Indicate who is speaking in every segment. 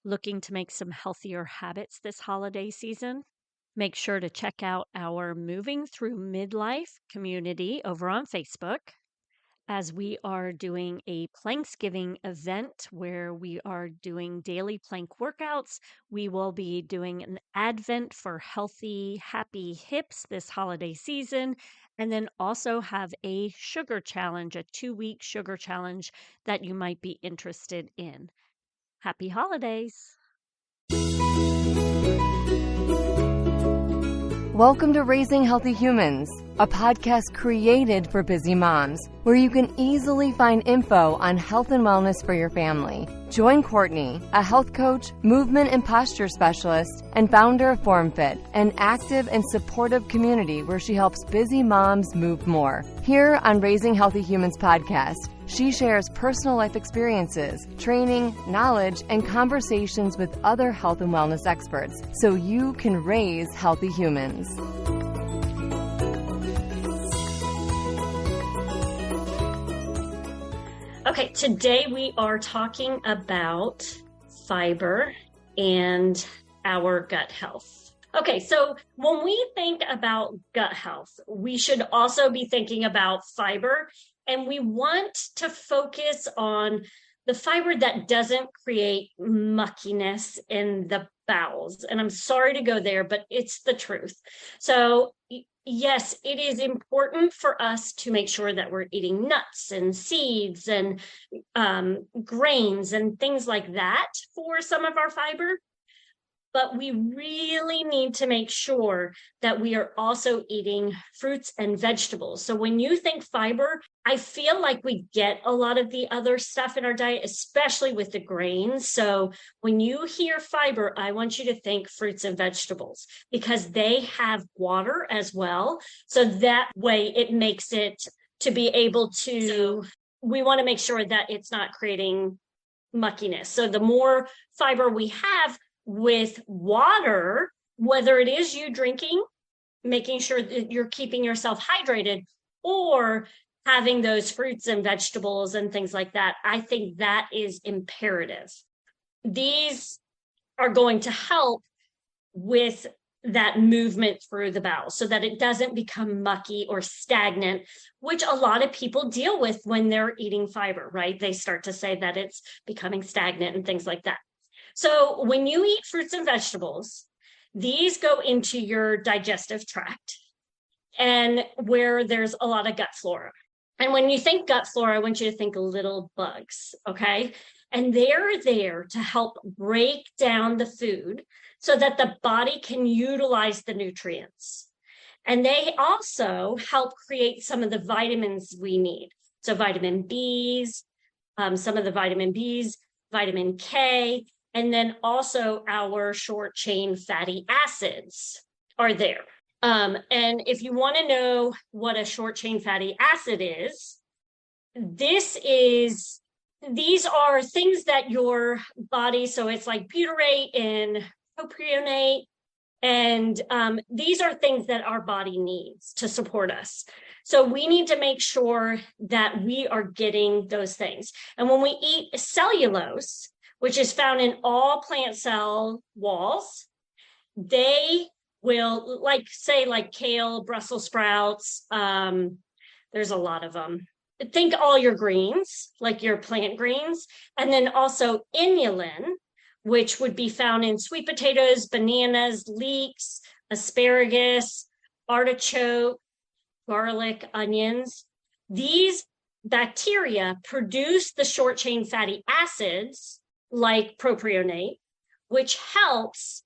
Speaker 1: looking to make some healthier habits this holiday season, make sure to check out our Moving Through Midlife community over on Facebook, as we are doing a Planksgiving event where we are doing daily plank workouts. We will be doing an Advent for healthy, happy hips this holiday season, and then also have a sugar challenge, a 2-week sugar challenge that you might be interested in. Happy holidays!
Speaker 2: Welcome to Raising Healthy Humans, a podcast created for busy moms, where you can easily find info on health and wellness for your family. Join Courtney, a health coach, movement and posture specialist, and founder of FormFit, an active and supportive community where she helps busy moms move more. Here on Raising Healthy Humans podcast, she shares personal life experiences, training, knowledge, and conversations with other health and wellness experts so you can raise healthy humans.
Speaker 1: Okay, today we are talking about fiber and our gut health. Okay, so when we think about gut health, we should also be thinking about fiber, and we want to focus on the fiber that doesn't create muckiness in the bowels. And I'm sorry to go there, but it's the truth. So yes, it is important for us to make sure that we're eating nuts and seeds and grains and things like that for some of our fiber. But we really need to make sure that we are also eating fruits and vegetables. So when you think fiber, I feel like we get a lot of the other stuff in our diet, especially with the grains. So when you hear fiber, I want you to think fruits and vegetables because they have water as well. So that way it makes it to be able to, we want to make sure that it's not creating muckiness. So the more fiber we have, with water, whether it is you drinking, making sure that you're keeping yourself hydrated, or having those fruits and vegetables and things like that, I think that is imperative. These are going to help with that movement through the bowel so that it doesn't become mucky or stagnant, which a lot of people deal with when they're eating fiber, right? They start to say that it's becoming stagnant and things like that. So when you eat fruits and vegetables, these go into your digestive tract and where there's a lot of gut flora. And when you think gut flora, I want you to think little bugs, okay? And they're there to help break down the food so that the body can utilize the nutrients. And they also help create some of the vitamins we need. So vitamin Bs, some of the vitamin Bs, vitamin K, and then also our short chain fatty acids are there. And if you want to know what a short chain fatty acid is, these are things that your body, so it's like butyrate and propionate, and these are things that our body needs to support us. So we need to make sure that we are getting those things. And when we eat cellulose, which is found in all plant cell walls, they will, like kale, Brussels sprouts, there's a lot of them. Think all your greens, like your plant greens, and then also inulin, which would be found in sweet potatoes, bananas, leeks, asparagus, artichoke, garlic, onions. These bacteria produce the short chain fatty acids like propionate, which helps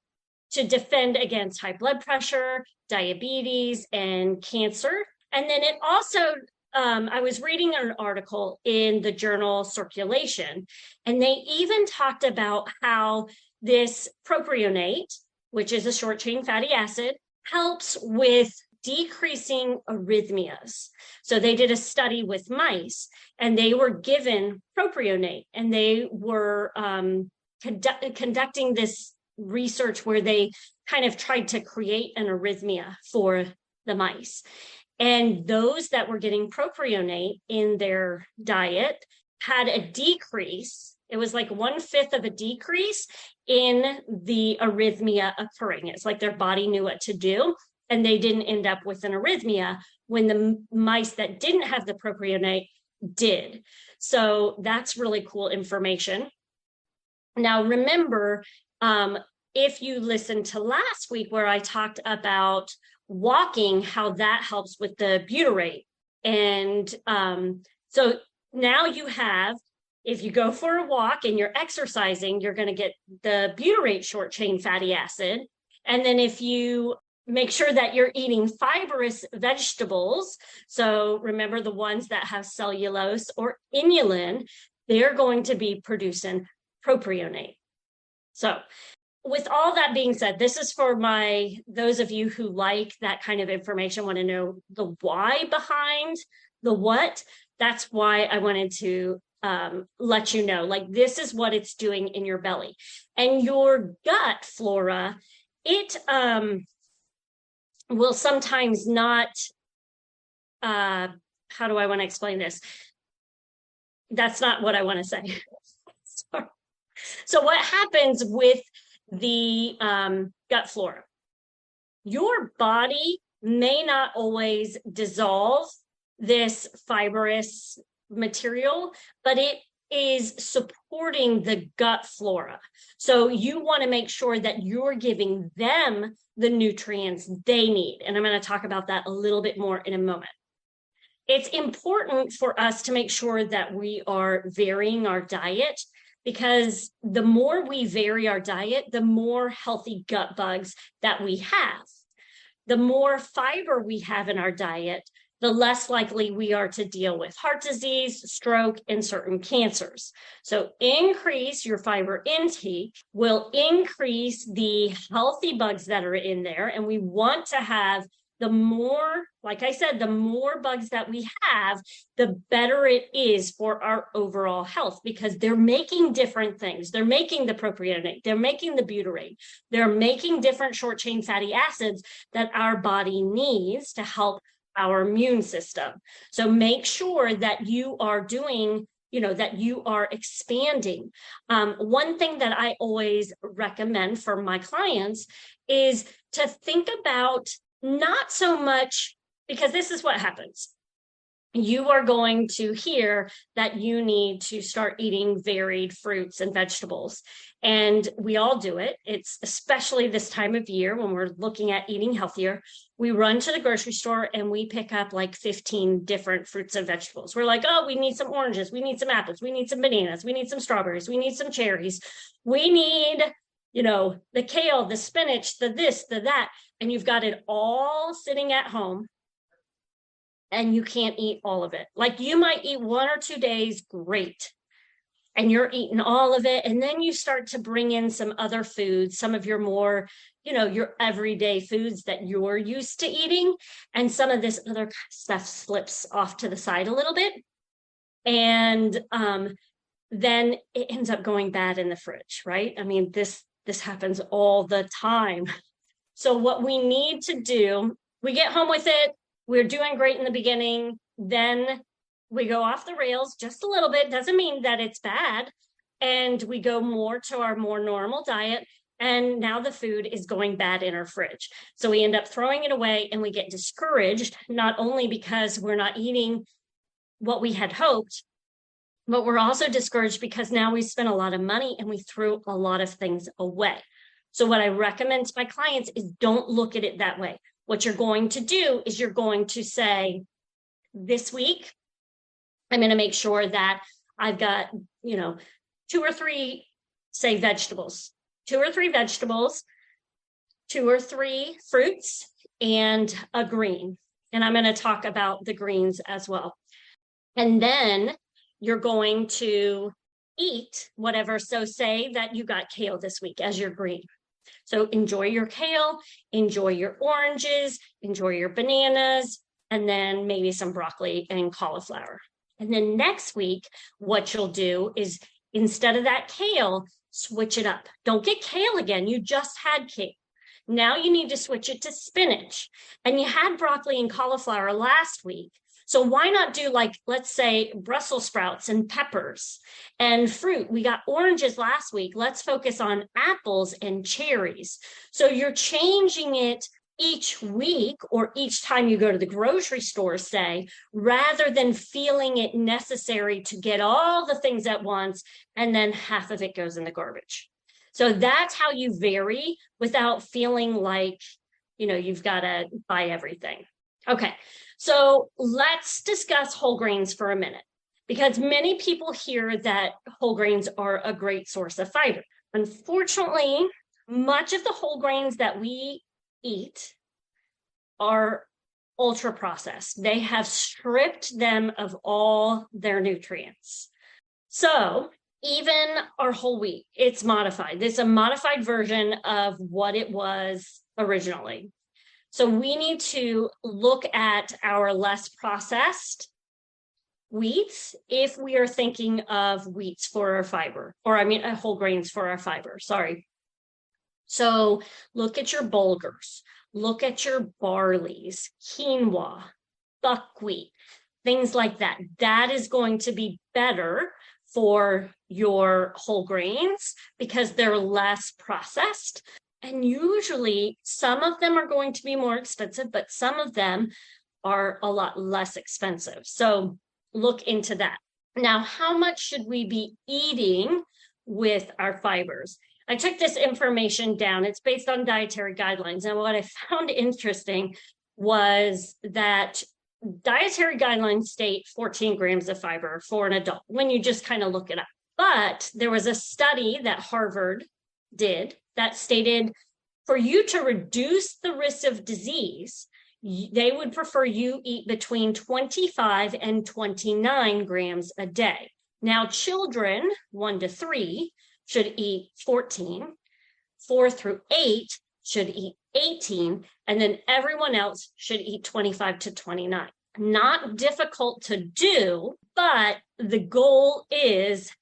Speaker 1: to defend against high blood pressure, diabetes, and cancer. And then it also, I was reading an article in the journal Circulation, and they even talked about how this propionate, which is a short chain fatty acid, helps with decreasing arrhythmias. So they did a study with mice and they were given propionate, and they were conducting this research where they kind of tried to create an arrhythmia for the mice. And those that were getting propionate in their diet had a decrease It was like 1/5 of a decrease in the arrhythmia occurring. It's like their body knew what to do, and they didn't end up with an arrhythmia when the mice that didn't have the propionate did. So that's really cool information. Now, remember, if you listened to last week where I talked about walking, how that helps with the butyrate. And so now you have, if you go for a walk and you're exercising, you're going to get the butyrate short chain fatty acid. And then if you make sure that you're eating fibrous vegetables, so remember the ones that have cellulose or inulin, they're going to be producing propionate. So with all that being said, this is for those of you who like that kind of information, want to know the why behind the what. That's why I wanted to let you know, like, this is what it's doing in your belly. And your gut flora, it will sometimes not, how do I want to explain this? That's not what I want to say. Sorry. So what happens with the gut flora? Your body may not always dissolve this fibrous material, but it is supporting the gut flora. So you want to make sure that you're giving them the nutrients they need. And I'm going to talk about that a little bit more in a moment. It's important for us to make sure that we are varying our diet, because the more we vary our diet, the more healthy gut bugs that we have. The more fiber we have in our diet, the less likely we are to deal with heart disease, stroke, and certain cancers. So increase your fiber intake will increase the healthy bugs that are in there. And we want to have the more, like I said, the more bugs that we have, the better it is for our overall health, because they're making different things. They're making the propionate, they're making the butyrate, they're making different short chain fatty acids that our body needs to help our immune system. So make sure that you are doing, that you are expanding. One thing that I always recommend for my clients is to think about not so much, because this is what happens. You are going to hear that you need to start eating varied fruits and vegetables. And we all do it. It's especially this time of year when we're looking at eating healthier. We run to the grocery store and we pick up like 15 different fruits and vegetables. We're like, oh, we need some oranges. We need some apples. We need some bananas. We need some strawberries. We need some cherries. We need, the kale, the spinach, the this, the that. And you've got it all sitting at home. And you can't eat all of it. Like, you might eat 1 or 2 days, great. And you're eating all of it. And then you start to bring in some other foods, some of your more, your everyday foods that you're used to eating. And some of this other stuff slips off to the side a little bit. And then it ends up going bad in the fridge, right? I mean, this happens all the time. So what we need to do, we get home with it. We're doing great in the beginning. Then we go off the rails just a little bit. Doesn't mean that it's bad. And we go more to our more normal diet. And now the food is going bad in our fridge. So we end up throwing it away, and we get discouraged, not only because we're not eating what we had hoped, but we're also discouraged because now we spent a lot of money and we threw a lot of things away. So what I recommend to my clients is don't look at it that way. What you're going to do is you're going to say, this week, I'm going to make sure that I've got, 2 or 3, say, vegetables, 2 or 3 vegetables, 2 or 3 fruits, and a green. And I'm going to talk about the greens as well. And then you're going to eat whatever. So say that you got kale this week as your green. So enjoy your kale, enjoy your oranges, enjoy your bananas, and then maybe some broccoli and cauliflower. And then next week, what you'll do is, instead of that kale, switch it up. Don't get kale again. You just had kale. Now you need to switch it to spinach. And you had broccoli and cauliflower last week. So why not do like, let's say Brussels sprouts and peppers and fruit. We got oranges last week. Let's focus on apples and cherries. So you're changing it each week or each time you go to the grocery store, say, rather than feeling it necessary to get all the things at once and then half of it goes in the garbage. So that's how you vary without feeling like, you've got to buy everything. Okay, so let's discuss whole grains for a minute, because many people hear that whole grains are a great source of fiber. Unfortunately, much of the whole grains that we eat are ultra processed. They have stripped them of all their nutrients. So even our whole wheat, it's modified. It's a modified version of what it was originally. So we need to look at our less processed wheats if we are thinking of wheats for our fiber, whole grains for our fiber, sorry. So look at your bulgurs, look at your barleys, quinoa, buckwheat, things like that. That is going to be better for your whole grains because they're less processed. And usually some of them are going to be more expensive, but some of them are a lot less expensive. So look into that. Now, how much should we be eating with our fibers? I took this information down. It's based on dietary guidelines. And what I found interesting was that dietary guidelines state 14 grams of fiber for an adult when you just kind of look it up. But there was a study that Harvard did that stated for you to reduce the risk of disease, they would prefer you eat between 25 and 29 grams a day. Now, children 1 to 3 should eat 14, 4 through 8 should eat 18, and then everyone else should eat 25 to 29. Not difficult to do, but the goal is,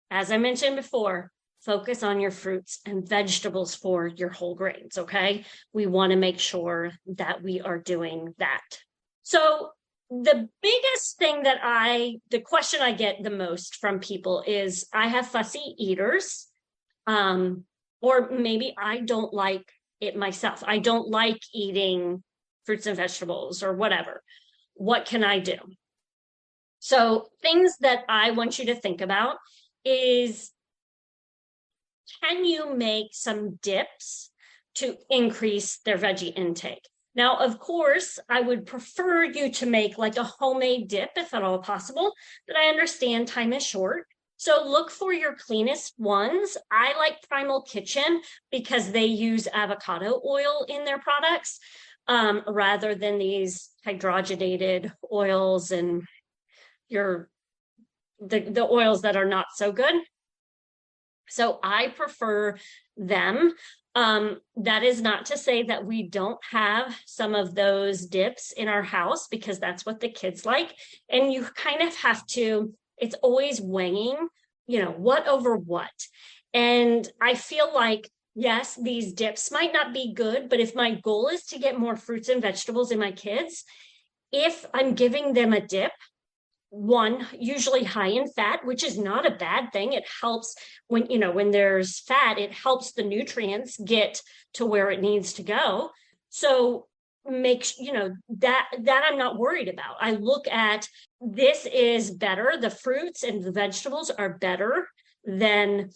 Speaker 1: as I mentioned before, focus on your fruits and vegetables for your whole grains, okay? We want to make sure that we are doing that. So the biggest thing the question I get the most from people is, I have fussy eaters, or maybe I don't like it myself. I don't like eating fruits and vegetables or whatever. What can I do? So things that I want you to think about is, can you make some dips to increase their veggie intake? Now, of course, I would prefer you to make like a homemade dip if at all possible, but I understand time is short. So look for your cleanest ones. I like Primal Kitchen because they use avocado oil in their products rather than these hydrogenated oils and the oils that are not so good. So I prefer them. That is not to say that we don't have some of those dips in our house, because that's what the kids like. And you kind of have to, it's always weighing, what over what. And I feel like, yes, these dips might not be good, but if my goal is to get more fruits and vegetables in my kids, if I'm giving them a dip, one, usually high in fat, which is not a bad thing. It helps when there's fat, it helps the nutrients get to where it needs to go. So that I'm not worried about. I look at, this is better. The fruits and the vegetables are better than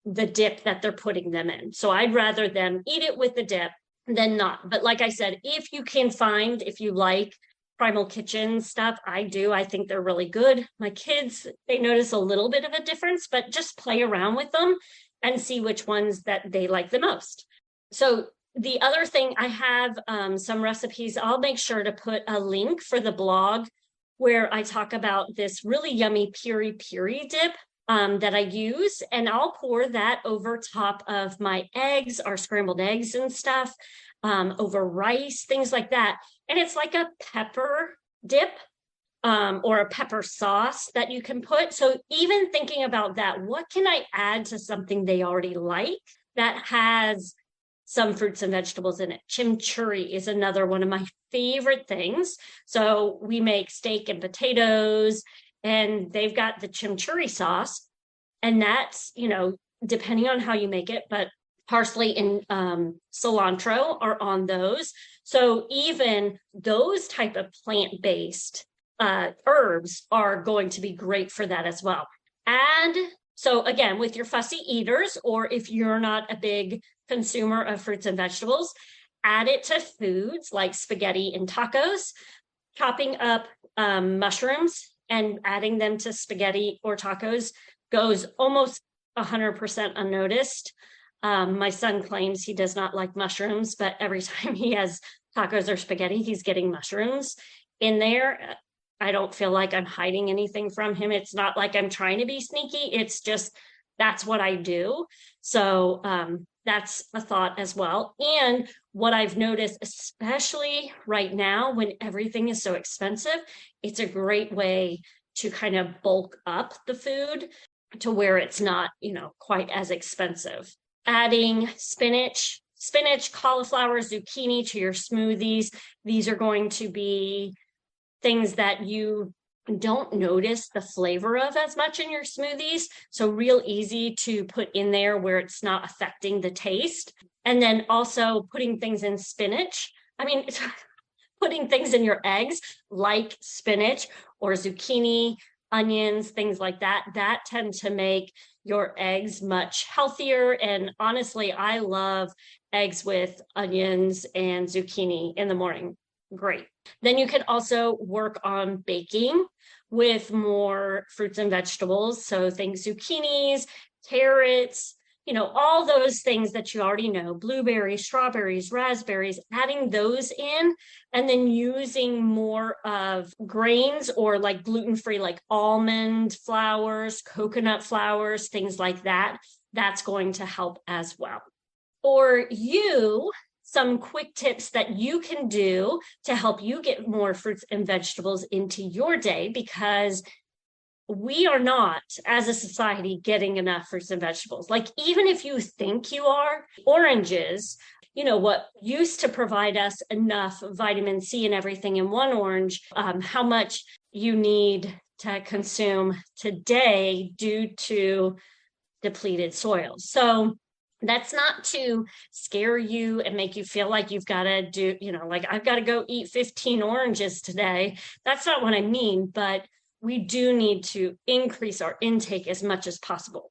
Speaker 1: the dip that they're putting them in. So I'd rather them eat it with the dip than not. But like I said, if you like Primal Kitchen stuff, I do. I think they're really good. My kids, they notice a little bit of a difference, but just play around with them and see which ones that they like the most. So the other thing, I have some recipes. I'll make sure to put a link for the blog where I talk about this really yummy piri dip that I use, and I'll pour that over top of my eggs, our scrambled eggs and stuff, over rice, things like that. And it's like a pepper dip or a pepper sauce that you can put. So even thinking about that, what can I add to something they already like that has some fruits and vegetables in it. Chimichurri is another one of my favorite things. So we make steak and potatoes, and they've got the chimichurri sauce. And that's, depending on how you make it, but parsley and cilantro are on those. So even those type of plant-based herbs are going to be great for that as well. And so again, with your fussy eaters, or if you're not a big consumer of fruits and vegetables, add it to foods like spaghetti and tacos. Chopping up mushrooms and adding them to spaghetti or tacos goes almost 100% unnoticed. My son claims he does not like mushrooms, but every time he has tacos or spaghetti, he's getting mushrooms in there. I don't feel like I'm hiding anything from him. It's not like I'm trying to be sneaky. It's just, that's what I do. So that's a thought as well. And what I've noticed, especially right now when everything is so expensive, it's a great way to kind of bulk up the food to where it's not, quite as expensive. Adding spinach, cauliflower, zucchini to your smoothies. These are going to be things that you don't notice the flavor of as much in your smoothies. So real easy to put in there where it's not affecting the taste. And then also putting things in spinach. Putting things in your eggs like spinach or zucchini, onions, things like that tend to make your eggs much healthier. And honestly, I love eggs with onions and zucchini in the morning. Great. Then you could also work on baking with more fruits and vegetables. So think zucchinis, carrots, all those things that you already know, blueberries, strawberries, raspberries, adding those in, and then using more of grains or like gluten-free, like almond flours, coconut flours, things like that. That's going to help as well. For you, some quick tips that you can do to help you get more fruits and vegetables into your day, because we are not, as a society, getting enough fruits and vegetables. Like, even if you think you are, oranges, what used to provide us enough vitamin C and everything in one orange, how much you need to consume today due to depleted soils. So that's not to scare you and make you feel like you've got to do, like I've got to go eat 15 oranges today. That's not what I mean, but we do need to increase our intake as much as possible.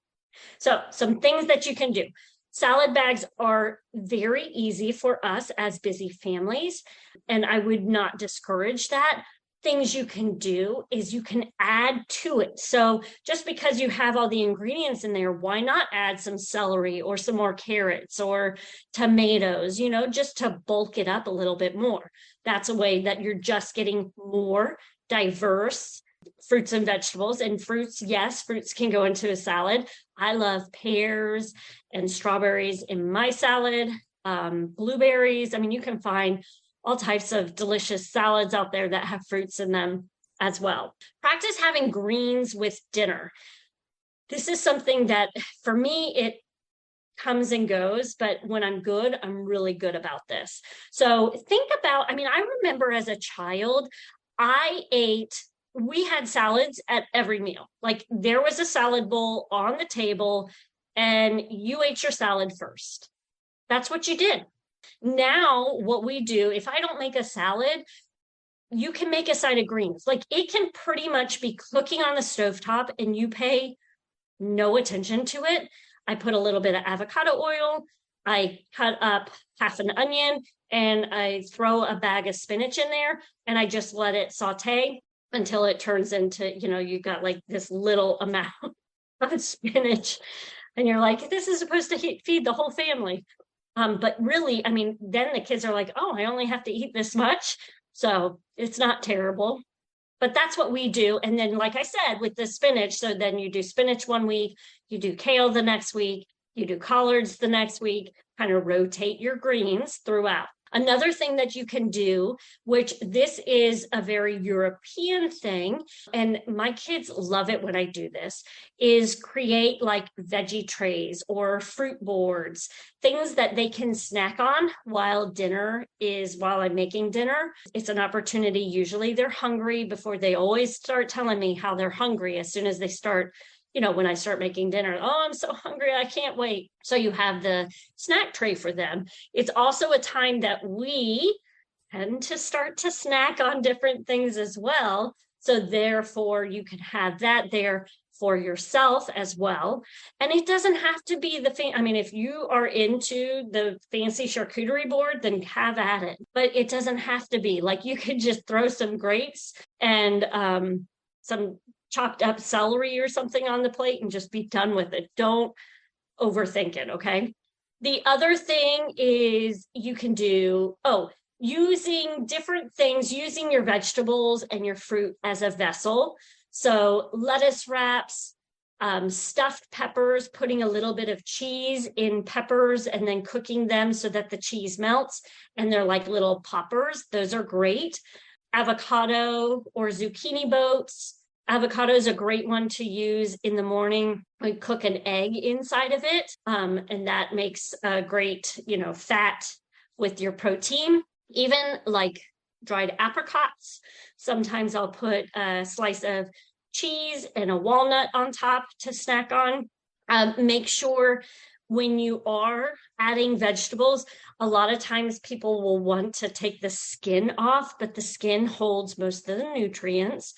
Speaker 1: So some things that you can do. Salad bags are very easy for us as busy families, and I would not discourage that. Things you can do is you can add to it. So just because you have all the ingredients in there, why not add some celery or some more carrots or tomatoes, just to bulk it up a little bit more. That's a way that you're just getting more diverse fruits and vegetables. And fruits, yes, fruits can go into a salad. I love pears and strawberries in my salad, blueberries. You can find all types of delicious salads out there that have fruits in them as well. Practice having greens with dinner. This is something that, for me, it comes and goes, but when I'm good, I'm really good about this. So think about, I remember as a child, we had salads at every meal. Like, there was a salad bowl on the table and you ate your salad first. That's what you did. Now, what we do, if I don't make a salad, you can make a side of greens. Like, it can pretty much be cooking on the stovetop and you pay no attention to it. I put a little bit of avocado oil, I cut up half an onion, and I throw a bag of spinach in there, and I just let it saute until it turns into, you got like this little amount of spinach, and you're like, this is supposed to feed the whole family. But really, then the kids are like, oh, I only have to eat this much. So it's not terrible, but that's what we do. And then, like I said, with the spinach, so then you do spinach one week, you do kale the next week, you do collards the next week, kind of rotate your greens throughout. Another thing that you can do, which this is a very European thing, and my kids love it when I do this, is create like veggie trays or fruit boards, things that they can snack on while I'm making dinner. It's an opportunity. Usually they're hungry before they always start telling me how they're hungry as soon as they start. When I start making dinner, oh, I'm so hungry, I can't wait. So you have the snack tray for them. It's also a time that we tend to start to snack on different things as well. So therefore, you can have that there for yourself as well. And it doesn't have to be if you are into the fancy charcuterie board, then have at it. But it doesn't have to be. Like, you could just throw some grapes and some chopped up celery or something on the plate and just be done with it. Don't overthink it, okay? The other thing is you can do, using different things, using your vegetables and your fruit as a vessel. So lettuce wraps, stuffed peppers, putting a little bit of cheese in peppers and then cooking them so that the cheese melts and they're like little poppers. Those are great. Avocado or zucchini boats. Avocado is a great one to use in the morning. I cook an egg inside of it, and that makes a great, fat with your protein. Even like dried apricots. Sometimes I'll put a slice of cheese and a walnut on top to snack on. Make sure when you are adding vegetables, a lot of times people will want to take the skin off, but the skin holds most of the nutrients.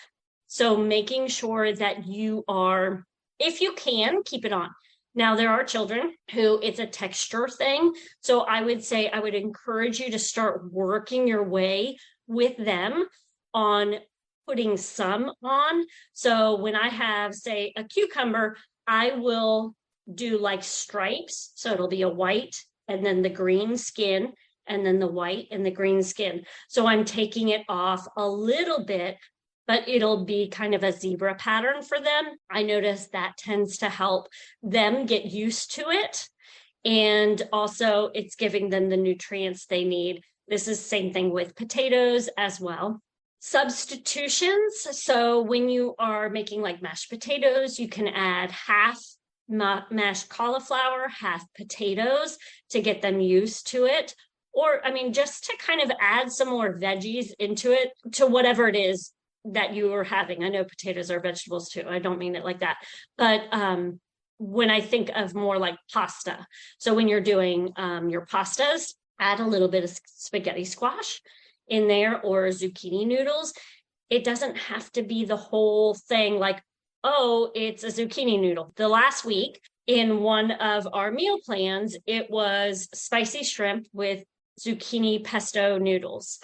Speaker 1: So making sure that you are, if you can, keep it on. Now, there are children who it's a texture thing. So I would say I would encourage you to start working your way with them on putting some on. So when I have, say, a cucumber, I will do like stripes. So it'll be a white and then the green skin and then the white and the green skin. So I'm taking it off a little bit, but it'll be kind of a zebra pattern for them. I notice that tends to help them get used to it. And also it's giving them the nutrients they need. This is the same thing with potatoes as well. Substitutions. So when you are making like mashed potatoes, you can add half mashed cauliflower, half potatoes to get them used to it. Or, just to kind of add some more veggies into it, to whatever it is that you are having. I know potatoes are vegetables too. I don't mean it like that. But when I think of more like pasta, so when you're doing your pastas, add a little bit of spaghetti squash in there or zucchini noodles. It doesn't have to be the whole thing like, oh, it's a zucchini noodle. The last week in one of our meal plans, it was spicy shrimp with zucchini pesto noodles.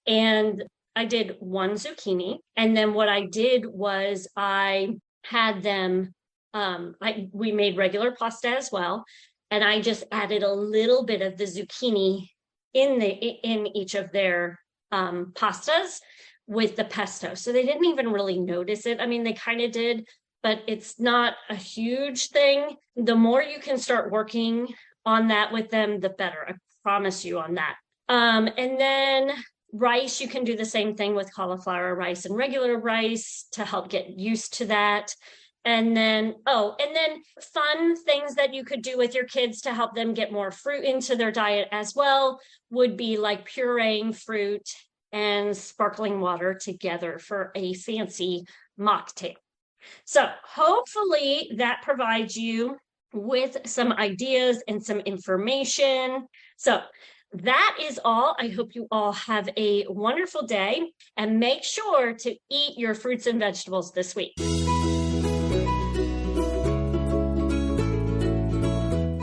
Speaker 1: And I did one zucchini. And then what I did was I had them, we made regular pasta as well. And I just added a little bit of the zucchini in each of their pastas with the pesto. So they didn't even really notice it. They kind of did, but it's not a huge thing. The more you can start working on that with them, the better. I promise you on that. And then rice, you can do the same thing with cauliflower rice and regular rice to help get used to that. And then fun things that you could do with your kids to help them get more fruit into their diet as well would be like pureeing fruit and sparkling water together for a fancy mocktail. So hopefully that provides you with some ideas and some information. So that is all. I hope you all have a wonderful day and make sure to eat your fruits and vegetables this week.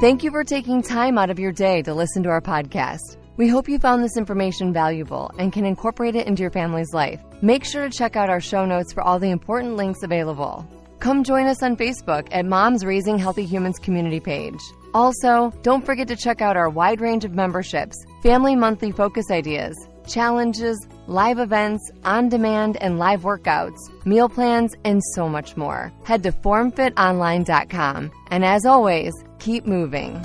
Speaker 2: Thank you for taking time out of your day to listen to our podcast. We hope you found this information valuable and can incorporate it into your family's life. Make sure to check out our show notes for all the important links available. Come join us on Facebook at Moms Raising Healthy Humans community page. Also, don't forget to check out our wide range of memberships, family monthly focus ideas, challenges, live events, on-demand and live workouts, meal plans, and so much more. Head to formfitonline.com. And as always, keep moving.